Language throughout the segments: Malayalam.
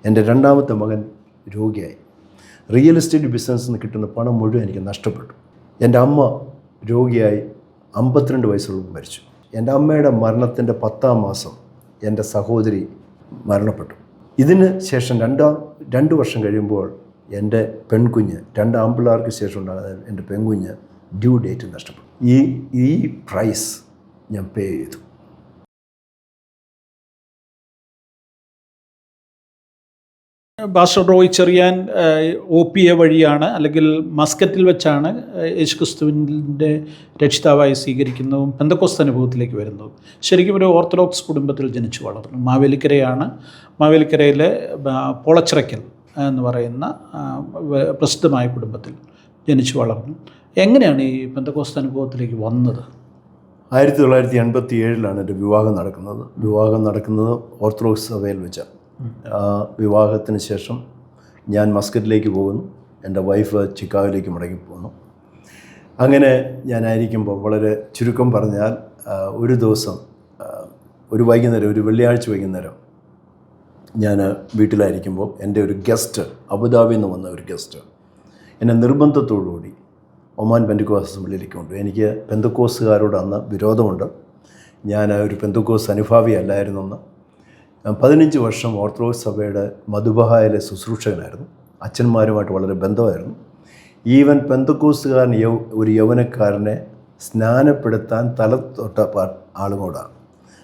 എൻ്റെ രണ്ടാമത്തെ മകൻ രോഗിയായി. റിയൽ എസ്റ്റേറ്റ് ബിസിനസ്സിൽ നിന്ന് കിട്ടുന്ന പണം മുഴുവൻ എനിക്ക് നഷ്ടപ്പെട്ടു. എൻ്റെ അമ്മ രോഗിയായി 52 വയസ്സുള്ളപ്പോൾ മരിച്ചു. എൻ്റെ അമ്മയുടെ മരണത്തിൻ്റെ 10-ാം മാസം എൻ്റെ സഹോദരി മരണപ്പെട്ടു. ഇതിന് ശേഷം 2 വർഷം കഴിയുമ്പോൾ എൻ്റെ പെൺകുഞ്ഞ്, 2 ആൺപിള്ളേർക്ക് ശേഷം ഉണ്ടാകുന്ന എൻ്റെ പെൺകുഞ്ഞ് ഡ്യൂ ഡേറ്റ് നഷ്ടപ്പെട്ടു. ഈ പ്രൈസ് ഞാൻ പേ ചെയ്തു. പാസ്റ്റർ റോയ് ചെറിയാൻ OPA വഴിയാണ് അല്ലെങ്കിൽ മസ്കറ്റിൽ വെച്ചാണ് യേശുക്രിസ്തുവിൻ്റെ രക്ഷിതാവായി സ്വീകരിക്കുന്നതും പെന്തക്കോസ്ത് അനുഭവത്തിലേക്ക് വരുന്നതും. ശരിക്കും ഒരു ഓർത്തഡോക്സ് കുടുംബത്തിൽ ജനിച്ചു വളർന്നു. മാവേലിക്കരയാണ്. മാവേലിക്കരയിലെ പോളച്ചിറയ്ക്കൽ എന്ന് പറയുന്ന പ്രസിദ്ധമായ കുടുംബത്തിൽ ജനിച്ചു വളർന്നു. എങ്ങനെയാണ് ഈ പെന്തക്കോസ്ത് അനുഭവത്തിലേക്ക് വന്നത്? 1987 എൻ്റെ വിവാഹം നടക്കുന്നത് ഓർത്തഡോക്സ് സഭയിൽ വെച്ചാണ്. വിവാഹത്തിന് ശേഷം ഞാൻ മസ്കറ്റിലേക്ക് പോകുന്നു. എൻ്റെ വൈഫ് ചിക്കാഗോയിലേക്ക് മടങ്ങി പോകുന്നു. അങ്ങനെ ഞാനായിരിക്കുമ്പോൾ, വളരെ ചുരുക്കം പറഞ്ഞാൽ, ഒരു ദിവസം ഒരു വെള്ളിയാഴ്ച വൈകുന്നേരം ഞാൻ വീട്ടിലായിരിക്കുമ്പോൾ എൻ്റെ ഒരു ഗസ്റ്റ്, അബുദാബിയിൽ നിന്ന് വന്ന ഒരു ഗസ്റ്റ് എന്നെ നിർബന്ധത്തോടുകൂടി ഒമാൻ പെന്തക്കോസ്ത് അസംബ്ലിയിലേക്ക് കൊണ്ടു. എനിക്ക് പെന്തക്കോസ്തുകാരോട് അന്ന് വിരോധമുണ്ട്. ഞാൻ ഒരു പെന്തക്കോസ്ത് അനുഭാവി അല്ലായിരുന്നെന്ന്. 15 വർഷം ഓർത്തഡോക്സ് സഭയുടെ മധുബഹായിലെ ശുശ്രൂഷകനായിരുന്നു. അച്ഛന്മാരുമായിട്ട് വളരെ ബന്ധമായിരുന്നു. ഈവൻ പെന്തക്കോസ്തുകാരൻ ഒരു യൗവനക്കാരനെ സ്നാനപ്പെടുത്താൻ തല തൊട്ട ആളുകൂടാണ്.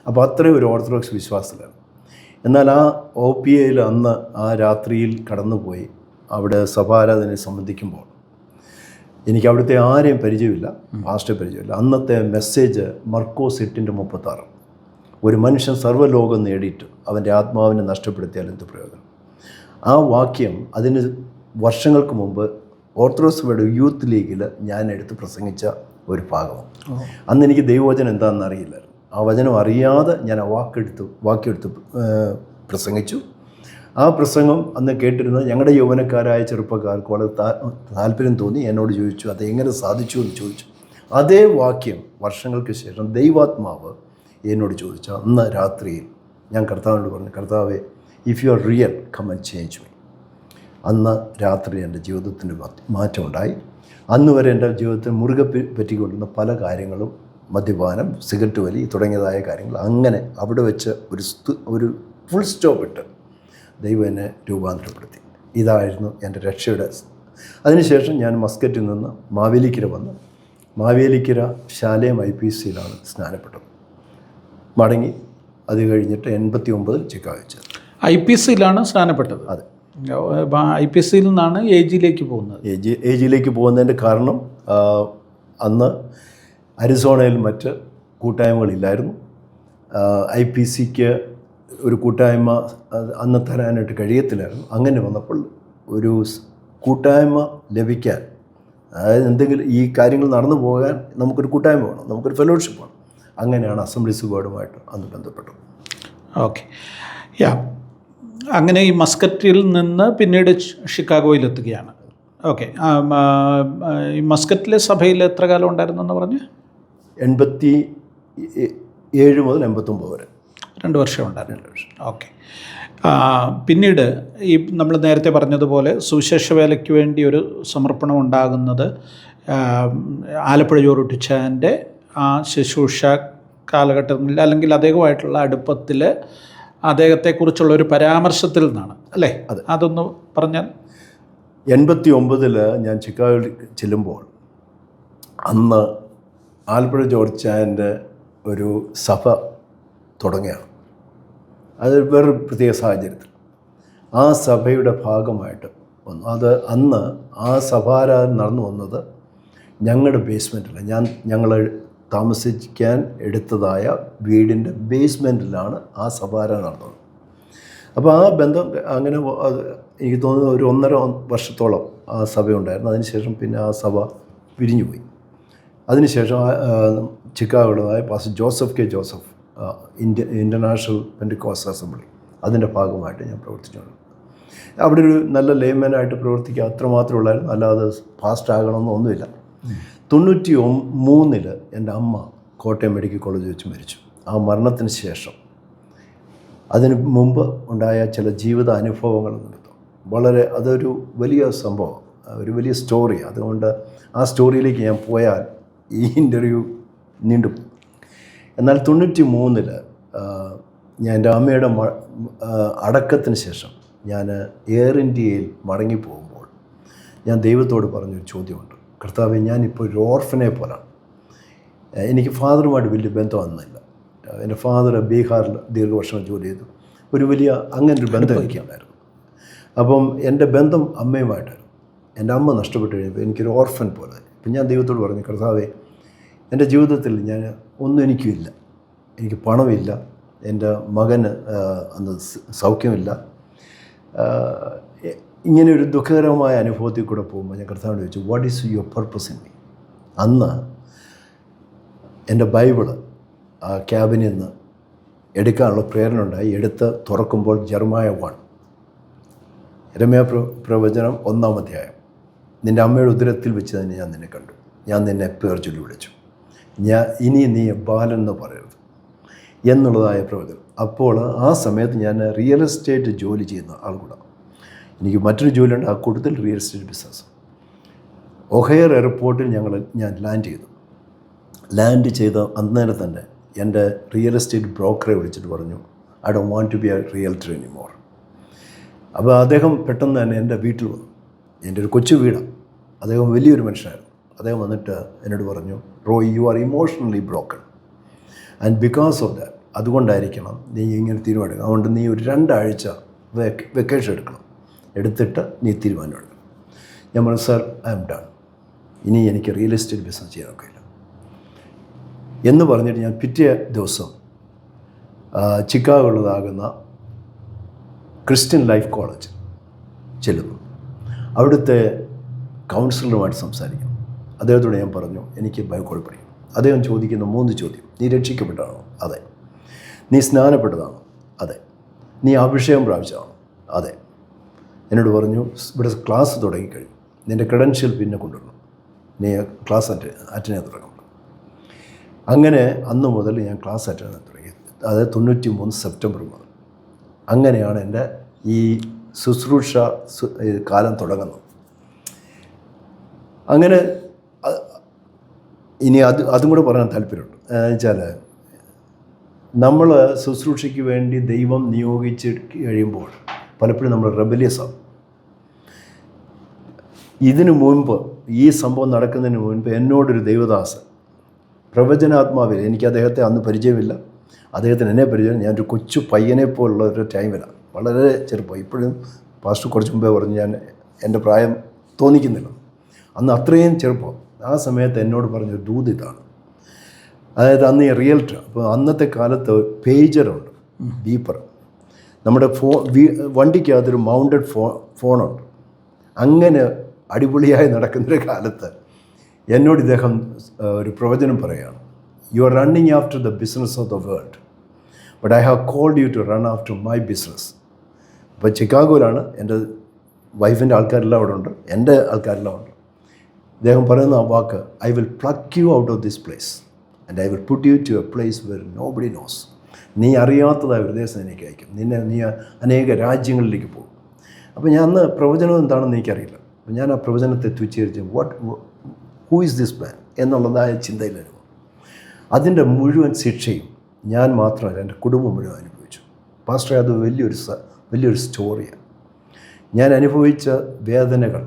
അപ്പോൾ അത്രയും ഒരു ഓർത്തഡോക്സ് വിശ്വാസത്തിലാണ്. എന്നാൽ ആ OPAയിൽ അന്ന് ആ രാത്രിയിൽ കടന്നുപോയി അവിടെ സഭാരാധനയെ സംബന്ധിക്കുമ്പോൾ എനിക്ക് അവിടുത്തെ ആരെയും പരിചയമില്ല, പാസ്റ്ററെ പരിചയമില്ല. അന്നത്തെ മെസ്സേജ് മർക്കോസ് 8:36, ഒരു മനുഷ്യൻ സർവ്വലോകം നേടിയിട്ട് അവൻ്റെ ആത്മാവിനെ നഷ്ടപ്പെടുത്തിയാൽ എന്ത് പ്രയോജനം? ആ വാക്യം അതിന് വർഷങ്ങൾക്ക് മുമ്പ് ഓർത്തഡോക്സ് സഭയുടെ യൂത്ത് ലീഗിൽ ഞാൻ എടുത്ത് പ്രസംഗിച്ച ഒരു ഭാഗമാണ്. അന്ന് എനിക്ക് ദൈവവചനം എന്താണെന്ന് അറിയില്ലായിരുന്നു. ആ വചനം അറിയാതെ ഞാൻ ആ വാക്യെടുത്ത് പ്രസംഗിച്ചു. ആ പ്രസംഗം അന്ന് കേട്ടിരുന്നത് ഞങ്ങളുടെ യൗവനക്കാരായ ചെറുപ്പക്കാർക്ക് വളരെ താല്പര്യം തോന്നി. എന്നോട് ചോദിച്ചു, അതെങ്ങനെ സാധിച്ചു എന്ന് ചോദിച്ചു. അതേ വാക്യം വർഷങ്ങൾക്ക് ശേഷം ദൈവാത്മാവ് എന്നോട് ചോദിച്ചു. അന്ന് രാത്രിയിൽ ഞാൻ കർത്താവിനോട് പറഞ്ഞു, കർത്താവേ, if you are real come and change me. അന്ന് രാത്രി എൻ്റെ ജീവിതത്തിന് മാറ്റമുണ്ടായി. അന്ന് വരെ എൻ്റെ ജീവിതത്തിൽ മുറുകെ പറ്റിക്കൊണ്ടിരുന്ന പല കാര്യങ്ങളും, മദ്യപാനം, സിഗരറ്റ് വലി തുടങ്ങിയതായ കാര്യങ്ങൾ, അങ്ങനെ അവിടെ വെച്ച് ഒരു ഫുൾ സ്റ്റോപ്പ് ഇട്ട് ദൈവം എന്നെ രൂപാന്തരപ്പെടുത്തി. ഇതായിരുന്നു എൻ്റെ രക്ഷയുടെ. അതിനുശേഷം ഞാൻ മസ്കറ്റിൽ നിന്ന് മാവേലിക്കര വന്നു. മാവേലിക്കര ശാലേം IPCയിലാണ് സ്നാനപ്പെട്ടത്. മടങ്ങി അത് കഴിഞ്ഞിട്ട് 89 ചിക്കാഗോ വെച്ചത്. IPCയിലാണ് സ്നാനപ്പെട്ടത്? അതെ. IPCയിൽ നിന്നാണ് AGയിലേക്ക് പോകുന്നത്. AGയിലേക്ക് പോകുന്നതിൻ്റെ കാരണം, അന്ന് അരിസോണയിൽ മറ്റ് കൂട്ടായ്മകളില്ലായിരുന്നു. IPCക്ക് ഒരു കൂട്ടായ്മ അന്ന് തരാനായിട്ട് കഴിയത്തില്ലായിരുന്നു. അങ്ങനെ വന്നപ്പോൾ ഒരു കൂട്ടായ്മ ലഭിക്കാൻ, അതായത് എന്തെങ്കിലും ഈ കാര്യങ്ങൾ നടന്നു പോകാൻ നമുക്കൊരു കൂട്ടായ്മ വേണം, നമുക്കൊരു ഫെലോഷിപ്പ് വേണം. അങ്ങനെയാണ് അസംബ്ലീസ് ഓഫ് ഗോഡുമായിട്ട് അന്ന് ബന്ധപ്പെട്ടത്. ഓക്കെ. അങ്ങനെ ഈ മസ്കറ്റിൽ നിന്ന് പിന്നീട് ഷിക്കാഗോയിലെത്തുകയാണ്. ഓക്കെ. ഈ മസ്കറ്റിലെ സഭയിൽ എത്ര കാലം ഉണ്ടായിരുന്നെന്ന് പറഞ്ഞ്? 87 മുതൽ 89 വരെ 2 വർഷം ഉണ്ടായിരുന്നു. 2 വർഷം. ഓക്കെ. പിന്നീട് ഈ നമ്മൾ നേരത്തെ പറഞ്ഞതുപോലെ സുവിശേഷ വേലയ്ക്ക് വേണ്ടി ഒരു സമർപ്പണം ഉണ്ടാകുന്നത് ആലപ്പുഴ ജോറുട്ടിച്ചാൻ്റെ ആ ശുശ്രൂഷ കാലഘട്ടങ്ങളിൽ, അല്ലെങ്കിൽ അദ്ദേഹമായിട്ടുള്ള അടുപ്പത്തിൽ അദ്ദേഹത്തെക്കുറിച്ചുള്ള ഒരു പരാമർശത്തിൽ നിന്നാണ്, അല്ലേ? അതൊന്ന് പറഞ്ഞാൽ. 89 ഞാൻ ചിക്കാഗോയിൽ ചെല്ലുമ്പോൾ അന്ന് ആലപ്പുഴ ജോർച്ചാൻ്റെ ഒരു സഭ തുടങ്ങുകയാണ്. അത് വേറൊരു പ്രത്യേക സാഹചര്യത്തിൽ ആ സഭയുടെ ഭാഗമായിട്ട് വന്നു. അത് അന്ന് ആ സഭാരാധന നടന്നു വന്നത് ഞങ്ങളുടെ ബേസ്മെൻറ്റിൽ, ഞങ്ങൾ താമസിക്കാൻ എടുത്തതായ വീടിൻ്റെ ബേസ്മെൻറ്റിലാണ് ആ സഭാരാധന നടന്നത്. അപ്പോൾ ആ ബന്ധം അങ്ങനെ എനിക്ക് തോന്നുന്നു ഒരു 1.5 വർഷത്തോളം ആ സഭയുണ്ടായിരുന്നു. അതിനുശേഷം പിന്നെ ആ സഭ പിരിഞ്ഞുപോയി. അതിനുശേഷം ചിക്കാഗോയിലുമായ pastor Joseph K Joseph international Pentecost assembly, അതിൻ്റെ ഭാഗമായിട്ട് ഞാൻ പ്രവർത്തിച്ചിട്ടുണ്ട്. അവിടെ ഒരു നല്ല ലേമനായിട്ട് പ്രവർത്തിക്കുക അത്രമാത്രം ഉള്ളായിരുന്നു, അല്ലാതെ ഫാസ്റ്റ് ആകണമെന്നോ ഒന്നുമില്ല. 93 എൻ്റെ അമ്മ കോട്ടയം മെഡിക്കൽ കോളേജ് വെച്ച് മരിച്ചു. ആ മരണത്തിന് ശേഷം അതിന് മുമ്പ് ഉണ്ടായ ചില ജീവിത അനുഭവങ്ങൾ നിമിത്തം അതൊരു വലിയ സംഭവം, ഒരു വലിയ സ്റ്റോറി. അതുകൊണ്ട് ആ സ്റ്റോറിയിലേക്ക് ഞാൻ പോയാൽ ഈ ഇൻ്റർവ്യൂ നീണ്ടുപോകും. എന്നാൽ 93 ഞാൻ എൻ്റെ അമ്മയുടെ അടക്കത്തിന് ശേഷം ഞാൻ എയർ ഇന്ത്യയിൽ മടങ്ങിപ്പോകുമ്പോൾ ഞാൻ ദൈവത്തോട് പറഞ്ഞൊരു ചോദ്യമുണ്ട്. കർത്താവേ, ഞാനിപ്പോൾ ഒരു ഓർഫനെ പോലാണ്. എനിക്ക് ഫാദറുമായിട്ട് വലിയ ബന്ധമൊന്നുമില്ല. എൻ്റെ ഫാദർ ബീഹാറിൽ ദീർഘവർഷം ജോലി ചെയ്തു. അങ്ങനൊരു ബന്ധം എനിക്കുണ്ടായിരുന്നു. അപ്പം എൻ്റെ ബന്ധം അമ്മയുമായിട്ടായിരുന്നു. എൻ്റെ അമ്മ നഷ്ടപ്പെട്ട് കഴിയുമ്പോൾ എനിക്കൊരു ഓർഫൻ പോലെ. ഇപ്പം ഞാൻ ദൈവത്തോട് പറഞ്ഞു, കർത്താവേ, എൻ്റെ ജീവിതത്തിൽ ഒന്നും എനിക്കുമില്ല. എനിക്ക് പണമില്ല, എൻ്റെ മകന് അന്ന് സൗഖ്യമില്ല. ഇങ്ങനെ ഒരു ദുഃഖകരമായ അനുഭവത്തിൽ കൂടെ പോകുമ്പോൾ ഞാൻ കർത്താവിനോട് ചോദിച്ചു, what is your purpose in me? അന്ന് എൻ്റെ ബൈബിള് ആ ക്യാബിനിൽ നിന്ന് എടുക്കാനുള്ള പ്രേരണ ഉണ്ടായി. എടുത്ത് തുറക്കുമ്പോൾ ജെറമ്യാ 1, യിരെമ്യാ പ്രവചനം 1-ാം അധ്യായം. നിൻ്റെ അമ്മയുടെ ഉദരത്തിൽ വെച്ച് തന്നെ ഞാൻ നിന്നെ കണ്ടു, ഞാൻ നിന്നെ പേർ ചൊല്ലി വിളിച്ചു, ഇനി നീ ബാലൻ എന്ന് പറയരുത് എന്നുള്ളതായ പ്രവചനം. അപ്പോൾ ആ സമയത്ത് ഞാൻ റിയൽ എസ്റ്റേറ്റ് ജോലി ചെയ്യുന്ന ആൾ കൂടെ. എനിക്ക് മറ്റൊരു ജോലിയുണ്ട്, ആ കൂട്ടത്തിൽ റിയൽ എസ്റ്റേറ്റ് ബിസിനസ്. ഒഹൈർ എയർപോർട്ടിൽ ഞാൻ ലാൻഡ് ചെയ്ത അന്നേരം തന്നെ എൻ്റെ റിയൽ എസ്റ്റേറ്റ് ബ്രോക്കറെ വിളിച്ചിട്ട് പറഞ്ഞു, I don't want to be a realtor anymore. അപ്പോൾ അദ്ദേഹം പെട്ടെന്ന് തന്നെ എൻ്റെ വീട്ടിൽ വന്നു. എൻ്റെ ഒരു കൊച്ചു വീടാണ്. അദ്ദേഹം വലിയൊരു മനുഷ്യനായിരുന്നു. അദ്ദേഹം വന്നിട്ട് എന്നോട് പറഞ്ഞു, Roy, you are emotionally broken and because of that, അതുകൊണ്ടായിരിക്കണം നീ ഇങ്ങനെ തീരുമാനിക്കണം. അതുകൊണ്ട് നീ ഒരു 2 ആഴ്ച വെക്കേഷൻ എടുത്തിട്ട് നീ തീരുമാനമെടുക്കണം. ഞാൻ പറഞ്ഞു, സർ, ഐ എം ഡൺ. ഇനി എനിക്ക് റിയൽ എസ്റ്റേറ്റ് ബിസിനസ് ചെയ്യാൻ ഒക്കില്ല എന്ന് പറഞ്ഞിട്ട് ഞാൻ പിറ്റേ ദിവസം ചിക്കാഗോയിലുള്ളതാകുന്ന ക്രിസ്ത്യൻ ലൈഫ് കോളേജ് ചെല്ലുന്നു. അവിടുത്തെ കൗൺസിലറുമായിട്ട് സംസാരിക്കുന്നു. അദ്ദേഹത്തോട് ഞാൻ പറഞ്ഞു, എനിക്ക് ബൈബിൾ പഠിക്കണം. അദ്ദേഹം ചോദിക്കുന്ന 3 ചോദ്യം. നീ രക്ഷിക്കപ്പെട്ടതാണോ? അതെ. നീ സ്നാനപ്പെട്ടതാണോ? അതെ. നീ അഭിഷേകം പ്രാപിച്ചതാണോ? അതെ. എന്നോട് പറഞ്ഞു, ഇവിടെ ക്ലാസ് തുടങ്ങിക്കഴിഞ്ഞു, നിൻ്റെ ക്രെഡൻഷ്യൽ പിന്നെ കൊണ്ടുവരണം, നീ ക്ലാസ് അറ്റൻഡ് ചെയ്യാൻ തുടങ്ങും. അങ്ങനെ അന്ന് മുതൽ ഞാൻ ക്ലാസ് അറ്റൻഡ് ചെയ്യാൻ തുടങ്ങി. അത് 93 സെപ്റ്റംബർ മുതൽ. അങ്ങനെയാണ് എൻ്റെ ഈ ശുശ്രൂഷ കാലം തുടങ്ങുന്നത്. അങ്ങനെ ഇനി അതും കൂടെ പറയാൻ താല്പര്യമുണ്ട്. എന്നുവെച്ചാൽ നമ്മൾ ശുശ്രൂഷയ്ക്ക് വേണ്ടി ദൈവം നിയോഗിച്ച് കഴിയുമ്പോൾ പലപ്പോഴും നമ്മൾ റെബലിയസ് ആകും. ഇതിനു മുൻപ്, ഈ സംഭവം നടക്കുന്നതിന് മുൻപ് എന്നോടൊരു ദൈവദാസൻ പ്രവചനാത്മാവിൽ, എനിക്ക് അദ്ദേഹത്തെ അന്ന് പരിചയമില്ല, അദ്ദേഹത്തിന് എന്നെ പരിചയം. ഞാനൊരു കൊച്ചു പയ്യനെ പോലുള്ള ഒരു ടൈമിലാണ്, വളരെ ചെറുപ്പം. ഇപ്പോഴും പാസ്റ്റർ കുറച്ച് മുമ്പേ പറഞ്ഞു, ഞാൻ എൻ്റെ പ്രായം തോന്നിക്കുന്നില്ല. അന്ന് അത്രയും ചെറുപ്പം. ആ സമയത്ത് എന്നോട് പറഞ്ഞൊരു ദൂത് ഇതാണ്. അതായത് അന്ന് ഈ റിയൽറ്റർ, അപ്പോൾ അന്നത്തെ കാലത്ത് പേജറുണ്ട്, ബീപ്പർ. നമ്മുടെ വണ്ടിക്കകത്തൊരു മൗണ്ടഡ് ഫോണുണ്ട്. അങ്ങനെ അടിപൊളിയായി നടക്കുന്നൊരു കാലത്ത് എന്നോട് ഇദ്ദേഹം ഒരു പ്രവചനം പറയുകയാണ്. You are running after the business of the world, but I have called you to run after my business. അപ്പോൾ ചിക്കാഗോയിലാണ്. എൻ്റെ വൈഫിൻ്റെ ആൾക്കാരെല്ലാം അവിടെ ഉണ്ട്, എൻ്റെ ആൾക്കാരെല്ലാം ഉണ്ട്. ഇദ്ദേഹം പറയുന്ന ആ വാക്ക്, I will pluck you out of this place and I will put you to a place where nobody knows. നീ അറിയാത്തതായ ഒരു ദേശം എനിക്ക് അയക്കും, നീ അനേക രാജ്യങ്ങളിലേക്ക് പോകും. അപ്പോൾ ഞാൻ അന്ന് പ്രവചനം എന്താണെന്ന് എനിക്കറിയില്ല. അപ്പോൾ ഞാൻ ആ പ്രവചനത്തെ തുച്ഛീകരിച്ച് ഹൂ ഈസ് ദിസ് മാൻ എന്നുള്ളതായ ചിന്തയിലായിരുന്നു. അതിൻ്റെ മുഴുവൻ ശിക്ഷയും ഞാൻ മാത്രമല്ല, എൻ്റെ കുടുംബം മുഴുവൻ അനുഭവിച്ചു. പാസ്റ്ററെ, അത് വലിയൊരു സ്റ്റോറിയാണ്. ഞാൻ അനുഭവിച്ച വേദനകൾ,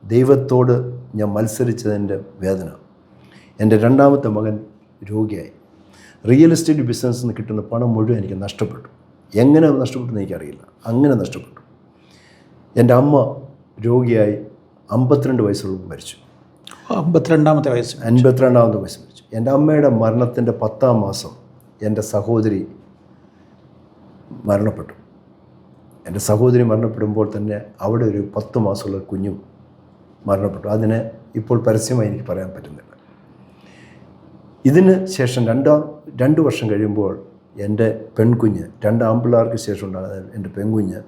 ദൈവത്തോട് ഞാൻ മത്സരിച്ചതിൻ്റെ വേദന. എൻ്റെ 2ാമത്തെ മകൻ രോഗിയായി. റിയൽ എസ്റ്റേറ്റ് ബിസിനസ്സിൽ നിന്ന് കിട്ടുന്ന പണം മുഴുവൻ എനിക്ക് നഷ്ടപ്പെട്ടു. എങ്ങനെ നഷ്ടപ്പെട്ടെന്ന് എനിക്കറിയില്ല, അങ്ങനെ നഷ്ടപ്പെട്ടു. എൻ്റെ അമ്മ രോഗിയായി 52 വയസ്സുള്ളപ്പോൾ മരിച്ചു. 52ാമത്തെ വയസ്സ് മരിച്ചു. എൻ്റെ അമ്മയുടെ മരണത്തിൻ്റെ 10-ാം മാസം എൻ്റെ സഹോദരി മരണപ്പെട്ടു. എൻ്റെ സഹോദരി മരണപ്പെടുമ്പോൾ തന്നെ അവിടെ ഒരു 10 മാസമുള്ള കുഞ്ഞും മരണപ്പെട്ടു. അതിനെ ഇപ്പോൾ പരസ്യമായി എനിക്ക് പറയാൻ പറ്റുന്നില്ല. ഇതിന് ശേഷം 2 വർഷം കഴിയുമ്പോൾ എൻ്റെ പെൺകുഞ്ഞ്, 2 ആൺപിള്ളേർക്ക് ശേഷം ഉണ്ടാകുന്ന എൻ്റെ പെൺകുഞ്ഞ്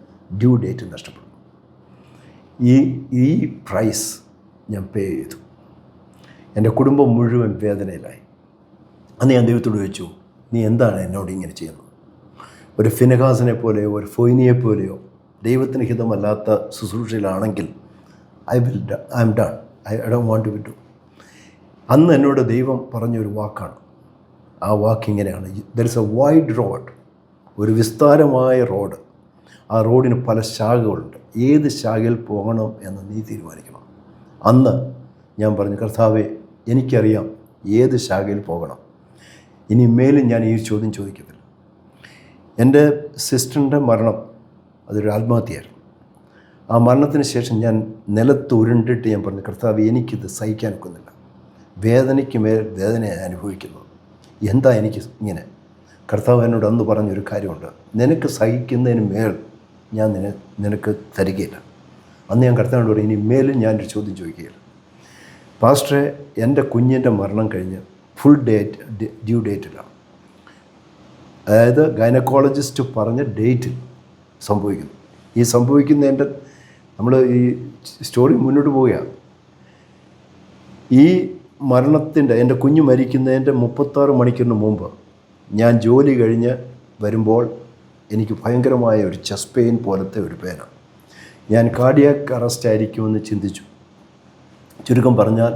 ഡ്യൂ ഡേറ്റ് നഷ്ടപ്പെടും. ഈ പ്രൈസ് ഞാൻ പേ ചെയ്തു. എൻ്റെ കുടുംബം മുഴുവൻ വേദനയിലായി. അന്ന് ഞാൻ ദൈവത്തോട് ചോദിച്ചു, നീ എന്താണ് എന്നോട് ഇങ്ങനെ ചെയ്യുന്നത്? ഒരു ഫിനഹാസിനെ പോലെയോ ഒരു ഫൊയ്നിയെ പോലെയോ ദൈവത്തിന് ഹിതമല്ലാത്ത ശുശ്രൂഷയിലാണെങ്കിൽ I'm done. I don't want to do. അന്ന് എന്നോട് ദൈവം പറഞ്ഞൊരു വാക്കാണ്. ആ വാക്ക് ഇങ്ങനെയാണ്: there is a wide road, ഒരു വിസ്താരമായ റോഡ്. ആ റോഡിന് പല ശാഖകളുണ്ട്. ഏത് ശാഖയിൽ പോകണം എന്ന് നീ തീരുമാനിക്കണം. അന്ന് ഞാൻ പറഞ്ഞു, കർത്താവേ, എനിക്കറിയാം ഏത് ശാഖയിൽ പോകണം. ഇനി മേലും ഞാൻ ഈ ചോദ്യം ചോദിക്കത്തില്ല. എൻ്റെ സിസ്റ്ററിൻ്റെ മരണം അതൊരു ആത്മഹത്യയായിരുന്നു. ആ മരണത്തിന് ശേഷം ഞാൻ നിലത്ത് ഉരുണ്ടിട്ട് ഞാൻ പറഞ്ഞു, കർത്താവ്, എനിക്കിത് സഹിക്കാൻ ഒക്കുന്നില്ല. വേദനയ്ക്ക് മേൽ വേദന അനുഭവിക്കുന്നത്. എന്താ എനിക്ക് ഇങ്ങനെ? കർത്താവ് എന്നോട് അന്ന് പറഞ്ഞൊരു കാര്യമുണ്ട്: നിനക്ക് സഹിക്കുന്നതിന് മേൽ ഞാൻ നിനക്ക് തരികയില്ല. അന്ന് ഞാൻ കർത്താവിനോട് പറഞ്ഞു, ഇനി മേലും ഞാനൊരു ചോദ്യം ചോദിക്കുകയില്ല. പാസ്റ്ററെ, എൻ്റെ കുഞ്ഞിൻ്റെ മരണം കഴിഞ്ഞ് ഫുൾ ഡ്യൂ ഡേറ്റിലാണ്. അതായത് ഗൈനക്കോളജിസ്റ്റ് പറഞ്ഞ ഡേറ്റിൽ സംഭവിക്കുന്നു. ഈ സംഭവിക്കുന്നതിൻ്റെ നമ്മൾ ഈ സ്റ്റോറി മുന്നോട്ട് പോവുകയാണ്. ഈ മരണത്തിൻ്റെ, എൻ്റെ കുഞ്ഞ് മരിക്കുന്നതിൻ്റെ 36 മണിക്കൂറിന് മുമ്പ് ഞാൻ ജോലി കഴിഞ്ഞ് വരുമ്പോൾ എനിക്ക് ഭയങ്കരമായ ഒരു ചെസ്റ്റ് പെയിൻ പോലത്തെ ഒരു പേന. ഞാൻ കാർഡിയാക് അറസ്റ്റ് ആയിരിക്കുമെന്ന് ചിന്തിച്ചു. ചുരുക്കം പറഞ്ഞാൽ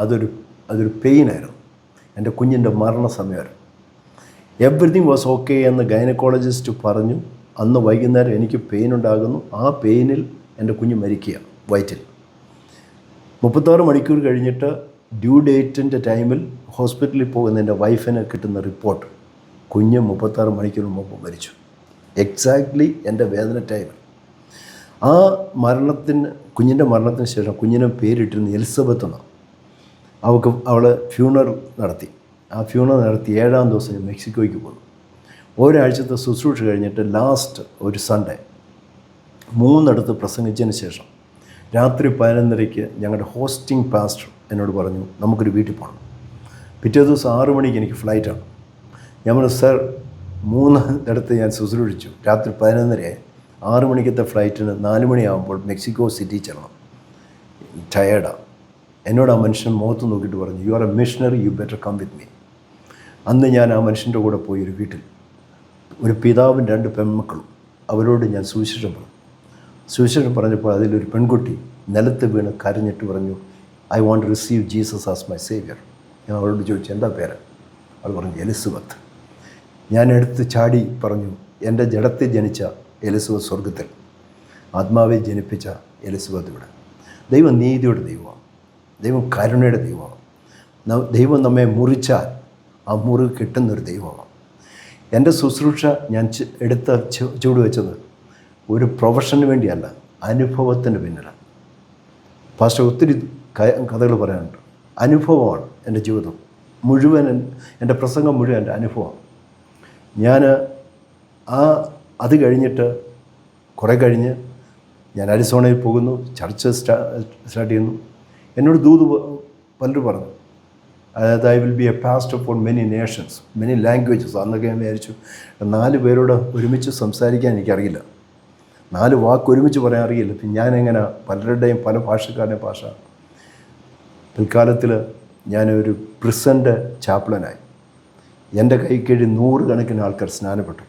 അതൊരു പെയിനായിരുന്നു. എൻ്റെ കുഞ്ഞിൻ്റെ മരണസമയമായിരുന്നു. എവറിത്തിങ് വാസ് ഓക്കെ എന്ന് ഗൈനക്കോളജിസ്റ്റ് പറഞ്ഞു. അന്ന് വൈകുന്നേരം എനിക്ക് പെയിൻ ഉണ്ടാകുന്നു. ആ പെയിനിൽ എൻ്റെ കുഞ്ഞ് മരിക്കുക വയറ്റിൽ. 36 മണിക്കൂർ കഴിഞ്ഞിട്ട് ഡ്യൂ ഡേറ്റിൻ്റെ ടൈമിൽ ഹോസ്പിറ്റലിൽ പോകുന്ന എൻ്റെ വൈഫിന് കിട്ടുന്ന റിപ്പോർട്ട്, കുഞ്ഞ് 36 മണിക്കൂർ മുമ്പ് മരിച്ചു. എക്സാക്ട്ലി എൻ്റെ വേദന ടൈമിൽ. ആ കുഞ്ഞിൻ്റെ മരണത്തിന് ശേഷം കുഞ്ഞിനെ പേരിട്ടിരുന്ന എലിസബത്ത് എന്നാണ്. അവൾ ഫ്യൂണറൽ നടത്തി. ആ ഫ്യൂണറൽ നടത്തി 7-ാം ദിവസം ഞാൻ മെക്സിക്കോയ്ക്ക് പോന്നു. ഒരാഴ്ചത്തെ ശുശ്രൂഷ കഴിഞ്ഞിട്ട് ലാസ്റ്റ് ഒരു സൺഡേ 3 പ്രസംഗിച്ചതിന് ശേഷം രാത്രി 11:30 ഞങ്ങളുടെ ഹോസ്റ്റിംഗ് പാസ്റ്റർ എന്നോട് പറഞ്ഞു, നമുക്കൊരു വീട്ടിൽ പോകണം. പിറ്റേ ദിവസം 6 മണിക്ക് എനിക്ക് ഫ്ലൈറ്റാണ്. ഞാൻ പറഞ്ഞു, സർ, 3 ഞാൻ ശുശ്രൂഷിച്ചു. രാത്രി 11:30 6 മണിക്കത്തെ ഫ്ലൈറ്റിന് 4 മണിയാകുമ്പോൾ മെക്സിക്കോ സിറ്റി ചെല്ലണം. ടയേർഡാണ്. എന്നോട് ആ മനുഷ്യൻ മുഖത്ത് നോക്കിയിട്ട് പറഞ്ഞു, you are a missionary, you better come with me. അന്ന് ഞാൻ ആ മനുഷ്യൻ്റെ കൂടെ പോയി ഒരു വീട്ടിൽ. ഒരു പിതാവും 2 പെൺമക്കളും. അവരോട് ഞാൻ സുവിശേഷം പറഞ്ഞു. സുവിശേഷം പറഞ്ഞപ്പോൾ അതിലൊരു പെൺകുട്ടി നിലത്ത് വീണ് കരഞ്ഞിട്ട് പറഞ്ഞു, I want to receive Jesus as my saviour. ഞാൻ അവളോട് ചോദിച്ചു, എന്താ പേര്? അവൾ പറഞ്ഞു, എലിസബത്ത്. ഞാൻ എടുത്ത് ചാടി പറഞ്ഞു, എൻ്റെ ജഡത്തിൽ ജനിച്ച എലിസബത്ത് സ്വർഗത്തിൽ, ആത്മാവെ ജനിപ്പിച്ച എലിസബത്ത് ഇവിടെ. ദൈവം നീതിയുടെ ദൈവമാണ്. ദൈവം കരുണയുടെ ദൈവമാണ്. ദൈവം നമ്മെ മുറിച്ചാൽ ആ മുറിവ് കിട്ടുന്നൊരു ദൈവമാണ്. എൻ്റെ ശുശ്രൂഷ ഞാൻ ചൂട് വെച്ചത് ഒരു പ്രൊഫഷന് വേണ്ടിയല്ല, അനുഭവത്തിന് പിന്നിലാണ്. പാസ്റ്റർ ഒത്തിരി കഥകൾ പറയാനുണ്ട്. അനുഭവമാണ് എൻ്റെ ജീവിതം മുഴുവൻ, എൻ്റെ പ്രസംഗം മുഴുവൻ എൻ്റെ അനുഭവമാണ്. ഞാൻ അത് കഴിഞ്ഞിട്ട് കുറേ കഴിഞ്ഞ് ഞാൻ അരിസോണയിൽ പോകുന്നു, ചർച്ച് സ്റ്റാർട്ട് ചെയ്യുന്നു. എന്നോട് പലരും പറഞ്ഞു, അതായത് I will be A pastor for many Nations, many languages. അന്നൊക്കെ ഞാൻ വിചാരിച്ചു, 4 പേരോട് ഒരുമിച്ച് സംസാരിക്കാൻ എനിക്കറിയില്ല, 4 വാക്ക് ഒരുമിച്ച് പറയാൻ അറിയില്ല. പിന്നെ ഞാനെങ്ങനെ പലരുടെയും പല ഭാഷക്കാരുടെയും ഭാഷ. പിൽക്കാലത്തിൽ ഞാനൊരു പ്രിസൻ്റെ ചാപ്ലനായി. എൻ്റെ കൈക്കീഴിൽ 100 കണക്കിന് ആൾക്കാർ സ്നാനപ്പെട്ടു.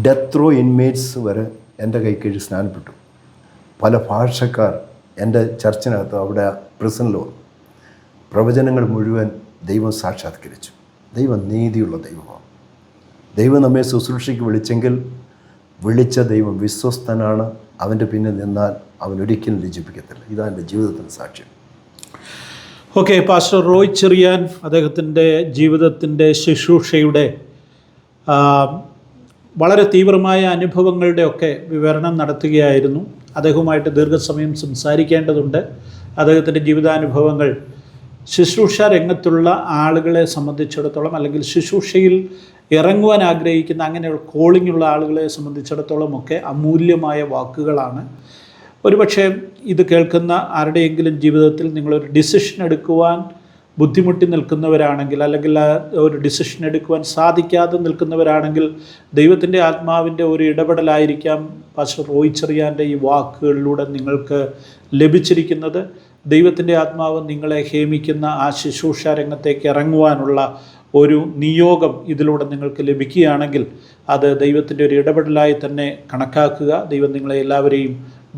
ഡെത്ത് റോ ഇൻമേറ്റ്സ് വരെ എൻ്റെ കൈക്കീഴിൽ സ്നാനപ്പെട്ടു. പല ഭാഷക്കാർ എൻ്റെ ചർച്ചിനകത്ത് അവിടെ പ്രിസണിൽ വന്നു. പ്രവചനങ്ങൾ മുഴുവൻ ദൈവം സാക്ഷാത്കരിച്ചു. ദൈവം നീതിയുള്ള ദൈവമാണ്. ദൈവം നമ്മെ ശുശ്രൂഷയ്ക്ക് വിളിച്ചെങ്കിൽ വിളിച്ച ദൈവം വിശ്വസ്തനാണ്. അവൻ്റെ പിന്നിൽ നിന്നാൽ അവൻ ഒരിക്കലും ലജ്ജിപ്പിക്കത്തില്ല. ഇതാണ് എൻ്റെ ജീവിതത്തിൻ്റെ സാക്ഷ്യം. ഓക്കെ, പാസ്റ്റർ റോയ് ചെറിയാൻ അദ്ദേഹത്തിൻ്റെ ജീവിതത്തിൻ്റെ ശുശ്രൂഷയുടെ വളരെ തീവ്രമായ അനുഭവങ്ങളുടെയൊക്കെ വിവരണം നടത്തുകയായിരുന്നു. അദ്ദേഹവുമായിട്ട് ദീർഘസമയം സംസാരിക്കേണ്ടതുണ്ട്. അദ്ദേഹത്തിൻ്റെ ജീവിതാനുഭവങ്ങൾ ശുശ്രൂഷ രംഗത്തുള്ള ആളുകളെ സംബന്ധിച്ചിടത്തോളം, അല്ലെങ്കിൽ ശുശ്രൂഷയിൽ ഇറങ്ങുവാൻ ആഗ്രഹിക്കുന്ന അങ്ങനെയുള്ള കോളിങ്ങുള്ള ആളുകളെ സംബന്ധിച്ചിടത്തോളം ഒക്കെ അമൂല്യമായ വാക്കുകളാണ്. ഒരുപക്ഷെ ഇത് കേൾക്കുന്ന ആരുടെയെങ്കിലും ജീവിതത്തിൽ നിങ്ങളൊരു ഡിസിഷൻ എടുക്കുവാൻ ബുദ്ധിമുട്ടി നിൽക്കുന്നവരാണെങ്കിൽ, അല്ലെങ്കിൽ ഒരു ഡിസിഷൻ എടുക്കുവാൻ സാധിക്കാതെ നിൽക്കുന്നവരാണെങ്കിൽ, ദൈവത്തിൻ്റെ ആത്മാവിൻ്റെ ഒരു ഇടപെടലായിരിക്കാം പാസ്റ്റർ റോയ് ചെറിയാൻ്റെ ഈ വാക്കുകളിലൂടെ നിങ്ങൾക്ക് ലഭിച്ചിരിക്കുന്നത്. ദൈവത്തിൻ്റെ ആത്മാവ് നിങ്ങളെ ഹേമിക്കുന്ന ആ ശുശ്രൂഷ രംഗത്തേക്ക് ഇറങ്ങുവാനുള്ള ഒരു നിയോഗം ഇതിലൂടെ നിങ്ങൾക്ക് ലഭിക്കുകയാണെങ്കിൽ അത് ദൈവത്തിൻ്റെ ഒരു ഇടപെടലായി തന്നെ കണക്കാക്കുക. ദൈവം നിങ്ങളെ എല്ലാവരെയും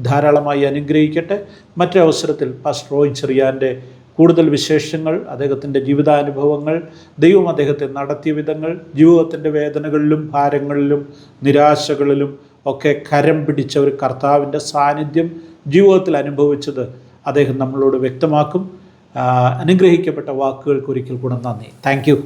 ധാരാളമായി അനുഗ്രഹിക്കട്ടെ. മറ്റൊരവസരത്തിൽ പാസ്റ്റർ റോയ് ചെറിയാൻ്റെ കൂടുതൽ വിശേഷങ്ങൾ, അദ്ദേഹത്തിൻ്റെ ജീവിതാനുഭവങ്ങൾ, ദൈവം അദ്ദേഹത്തെ നടത്തിയ വിധങ്ങൾ, ജീവിതത്തിൻ്റെ വേദനകളിലും ഭാരങ്ങളിലും നിരാശകളിലും ഒക്കെ കരം പിടിച്ച ഒരു കർത്താവിൻ്റെ സാന്നിധ്യം ജീവിതത്തിൽ അനുഭവിച്ചത് അദ്ദേഹം നമ്മളോട് വ്യക്തമാക്കും. അനുഗ്രഹിക്കപ്പെട്ട വാക്കുകൾക്ക് ഒരിക്കൽ കൂടെ നന്ദി. Thank you.